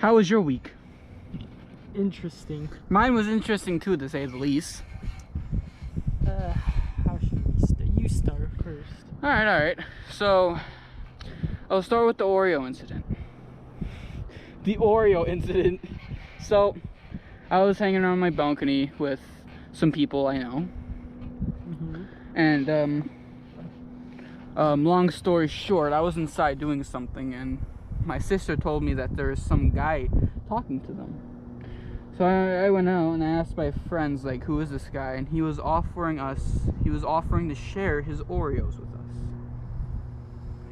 How was your week? Interesting. Mine was interesting too, to say the least. How should we start? You start first. Alright. So, I'll start with the Oreo incident. The Oreo incident. So, I was hanging around my balcony with some people I know. And, long story short, I was inside doing something, and my sister told me that there's some guy talking to them. So I went out and I asked my friends, like, who is this guy? And he was offering to share his Oreos with us.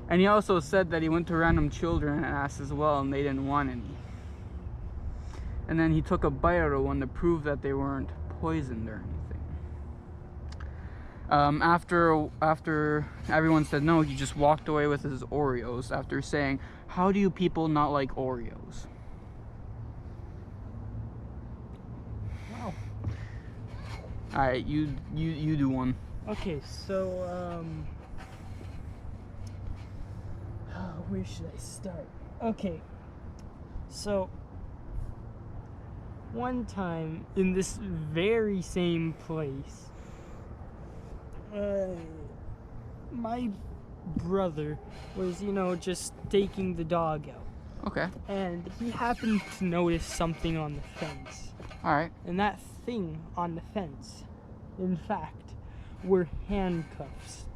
And he also said that he went to random children and asked as well, and they didn't want any. And then he took a bite out of one to prove that they weren't poisoned or anything. After everyone said no, he just walked away with his Oreos after saying, "How do you people not like Oreos?" Wow. Alright, you do one. Okay, so where should I start? Okay, so one time in this very same place, my brother was, just taking the dog out. Okay. And he happened to notice something on the fence. Alright. And that thing on the fence, in fact, were handcuffs.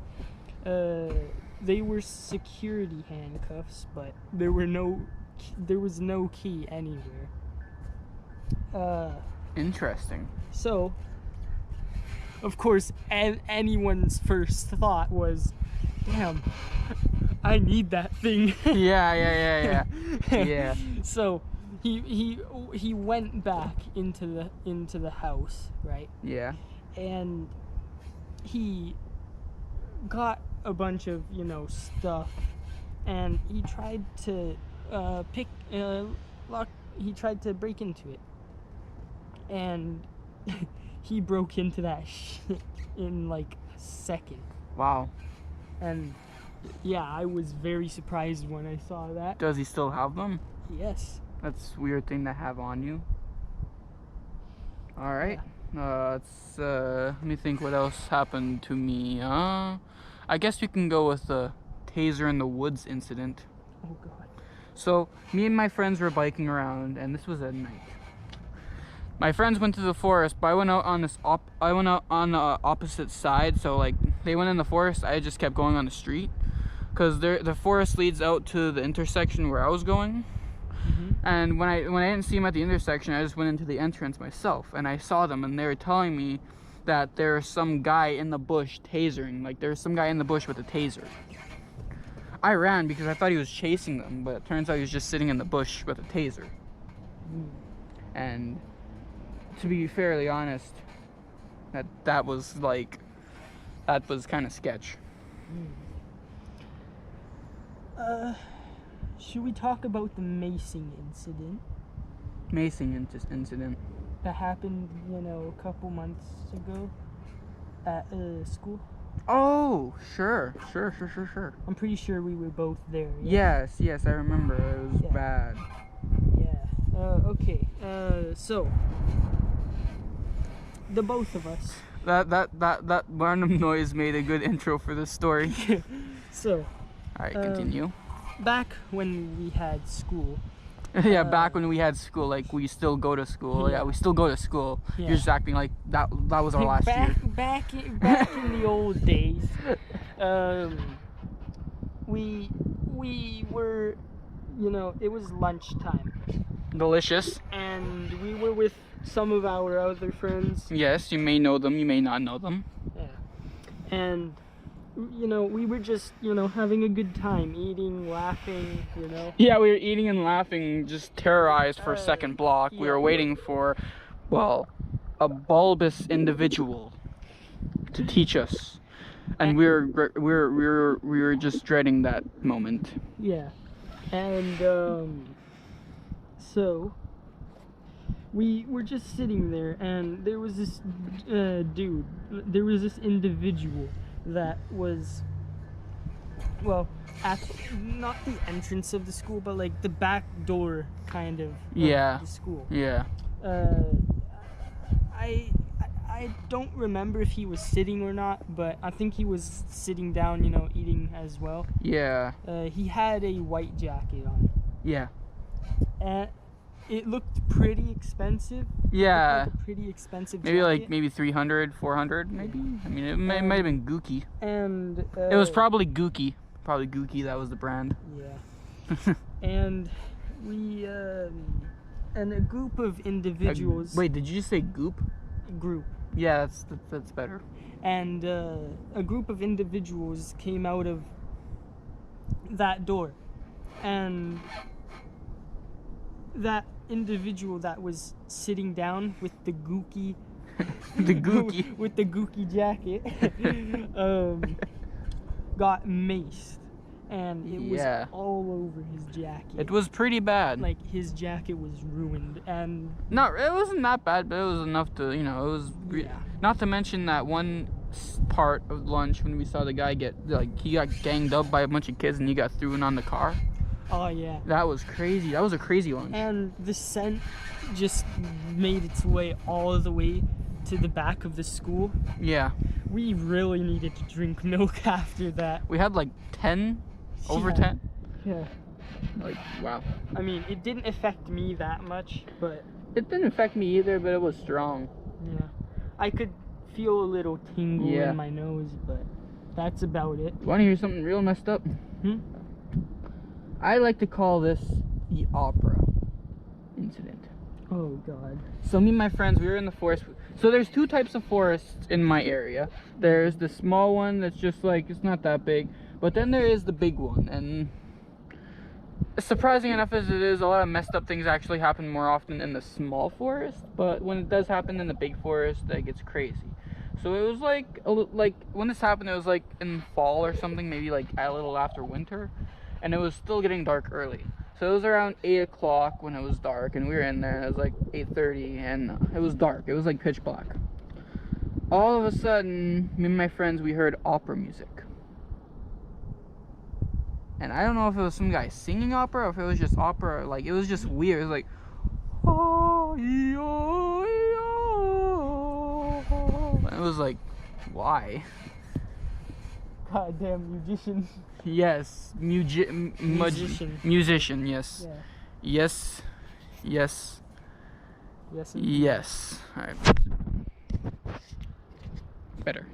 They were security handcuffs, but there was no key anywhere. Interesting. So, of course, anyone's first thought was, damn, I need that thing. Yeah. Yeah. So he went back into the house, right? Yeah. And he got a bunch of stuff, and he tried to he tried to break into it, and he broke into that shit in like a second. Wow. And yeah, I was very surprised when I saw that. Does he still have them? Yes. That's a weird thing to have on you. Alright. Yeah. Let me think what else happened to me. I guess we can go with the taser in the woods incident. Oh god. So, me and my friends were biking around, and this was at night. My friends went to the forest, but I went out on the opposite side. So like, they went in the forest, I just kept going on the street, because the forest leads out to the intersection where I was going. And when I didn't see them at the intersection, I just went into the entrance myself, and I saw them, and they were telling me that there's some guy in the bush tasering. Like, there's some guy in the bush with a taser. I ran because I thought he was chasing them, but it turns out he was just sitting in the bush with a taser. And to be fairly honest, that was kind of sketch. Should we talk about the macing incident? Macing incident. That happened, a couple months ago at school. Oh, sure. I'm pretty sure we were both there. Yeah? Yes, I remember. It was bad. Yeah. Okay. So the both of us. That random noise made a good intro for this story. So. Alright, continue. Back when we had school. Yeah, back when we had school, like, we still go to school. Yeah, we still go to school. Yeah. You're just acting like that was our last year. Back in the old days, we were, it was lunchtime. Delicious. And we were with some of our other friends. Yes, you may know them, you may not know them. Yeah. And we were just, having a good time, eating, laughing, Yeah, we were eating and laughing, just terrorized for second block. Yeah. We were waiting for, well, a bulbous individual to teach us, and we were just dreading that moment. Yeah, and so we were just sitting there, and there was this individual that was well, at not the entrance of the school, but like the back door kind of Yeah. the school. Yeah. I don't remember if he was sitting or not, but I think he was sitting down, eating as well. Yeah. He had a white jacket on. Yeah. And it looked pretty expensive. Yeah. It looked like a pretty expensive Maybe jacket. maybe 300, 400 maybe. I mean, it might have been Gookie. And It was probably Gookie. Probably Gookie, that was the brand. Yeah. And we and a group of individuals. Wait, did you just say goop? Group. Yeah, that's better. And a group of individuals came out of that door, and that individual that was sitting down with the gookie The gookie. with the gookie jacket got maced, and it was Yeah. all over his jacket. It was pretty bad. like his jacket was ruined, and It wasn't that bad, but it was enough to, it was Yeah. not to mention that one part of lunch when we saw the guy he got ganged up by a bunch of kids and he got thrown on the car. oh yeah. That was crazy. That was a crazy lunch. And the scent just made its way all the way to the back of the school. Yeah. We really needed to drink milk after that. We had like 10, over Yeah. 10. Yeah. Like, wow. I mean, it didn't affect me that much, but It didn't affect me either, but it was strong. yeah. I could feel a little tingle Yeah. in my nose, but that's about it. Want to hear something real messed up? Hmm? I like to call this the opera incident. Oh god. So me and my friends, we were in the forest. So there's two types of forests in my area. There's the small one that's just like, it's not that big. But then there is the big one. And surprising enough as it is, a lot of messed up things actually happen more often in the small forest. But when it does happen in the big forest, that gets crazy. So it was like, when this happened, it was like in fall or something, maybe like a little after winter. And it was still getting dark early. So it was around 8 o'clock when it was dark, and we were in there, and it was like 8:30, and it was dark. It was like pitch black. All of a sudden, me and my friends, we heard opera music. And I don't know if it was some guy singing opera, or if it was just opera, like, it was just weird. It was like, oh, and it was like, why? Goddamn musician. Yes, Musician. Musician, yes. Yeah. Yes. Yes. Yes. Yes. Alright. Better.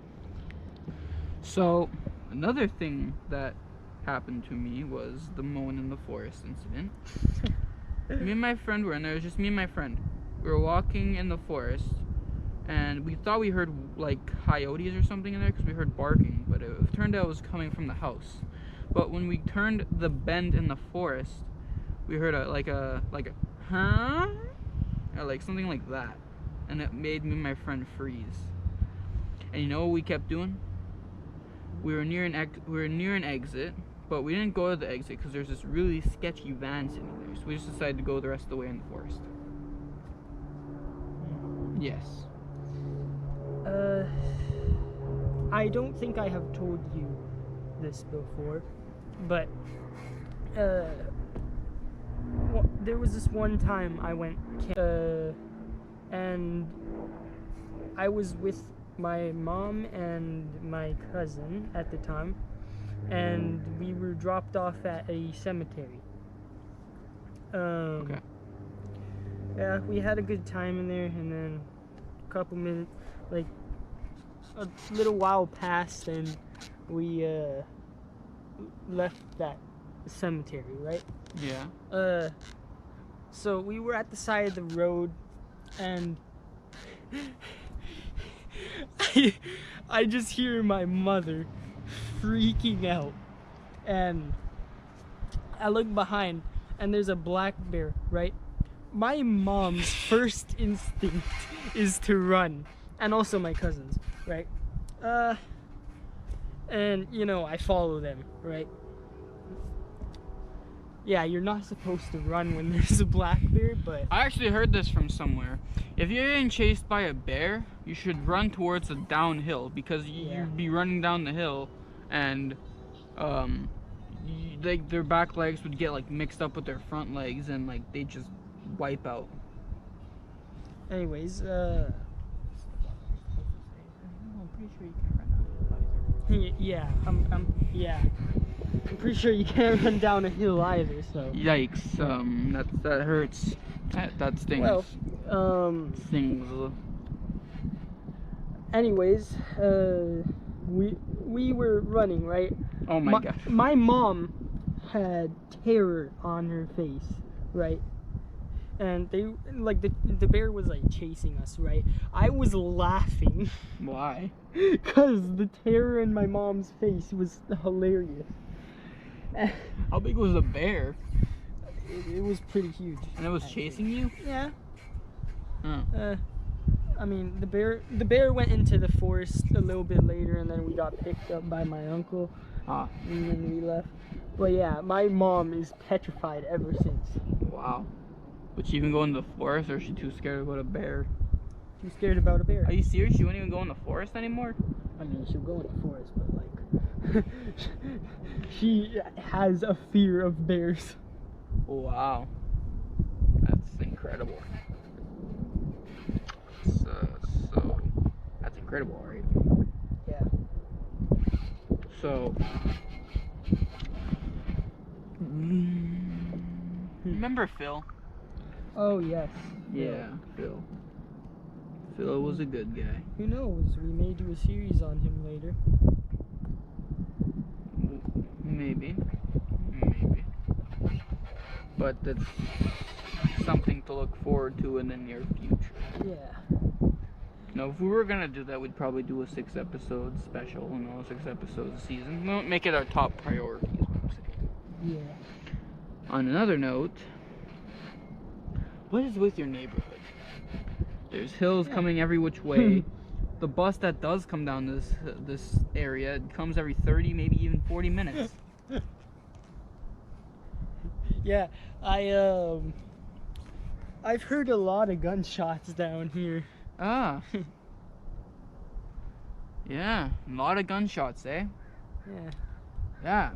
So, another thing that happened to me was the Moan in the Forest incident. Me and my friend were in there. It was just me and my friend. We were walking in the forest, and we thought we heard like coyotes or something in there because we heard barking, but it turned out it was coming from the house. But when we turned the bend in the forest, we heard a huh, or like something like that, and it made me and my friend freeze. And you know what we kept doing? We were near an exit, but we didn't go to the exit because there's this really sketchy van sitting there. So we just decided to go the rest of the way in the forest. Yes. I don't think I have told you this before, but there was this one time I went and I was with my mom and my cousin at the time, and we were dropped off at a cemetery. Okay. Yeah, we had a good time in there, and then a couple minutes, like a little while passed, and we left that cemetery, right? Yeah. So we were at the side of the road, and I just hear my mother freaking out, and I look behind, and there's a black bear, right? My mom's first instinct is to run, and also my cousin's, right? And I follow them, right? Yeah, you're not supposed to run when there's a black bear, but I actually heard this from somewhere. If you're getting chased by a bear, you should run towards a downhill, because Yeah. you'd be running down the hill, and like their back legs would get like mixed up with their front legs, and like they just wipe out. Anyways, I'm pretty sure you can run down a hill either. yeah, I'm pretty sure you can't run down a hill either. So. Yikes! That hurts. That stings. Well, stings. anyways, we were running, right? Oh my gosh. My mom had terror on her face, right? And they like the bear was like chasing us, right? I was laughing. Why? Cause the terror in my mom's face was hilarious. How big was the bear? It was pretty huge. And it was chasing you? Yeah. Oh. I mean, the bear went into the forest a little bit later, and then we got picked up by my uncle, and then we left. But yeah, my mom is petrified ever since. Wow. Would she even go in the forest, or is she too scared about a bear? Too scared about a bear. Are you serious? She wouldn't even go in the forest anymore? I mean, she'll go in the forest, but like, she has a fear of bears. Wow. That's incredible. So that's incredible, right? Yeah. So, remember Phil? Oh yes. Yeah, Phil. Phil was a good guy. Who knows? We may do a series on him later. Maybe. But that's something to look forward to in the near future. Yeah. No, if we were gonna do that, we'd probably do a 6-episode special, 6 episodes a season. We won't make it our top priority, is what I'm saying. Yeah. On another note, what is with your neighborhood? There's hills coming every which way. The bus that does come down this area, it comes every 30, maybe even 40 minutes. Yeah, I've heard a lot of gunshots down here. Ah. Yeah, a lot of gunshots, eh? Yeah. Yeah.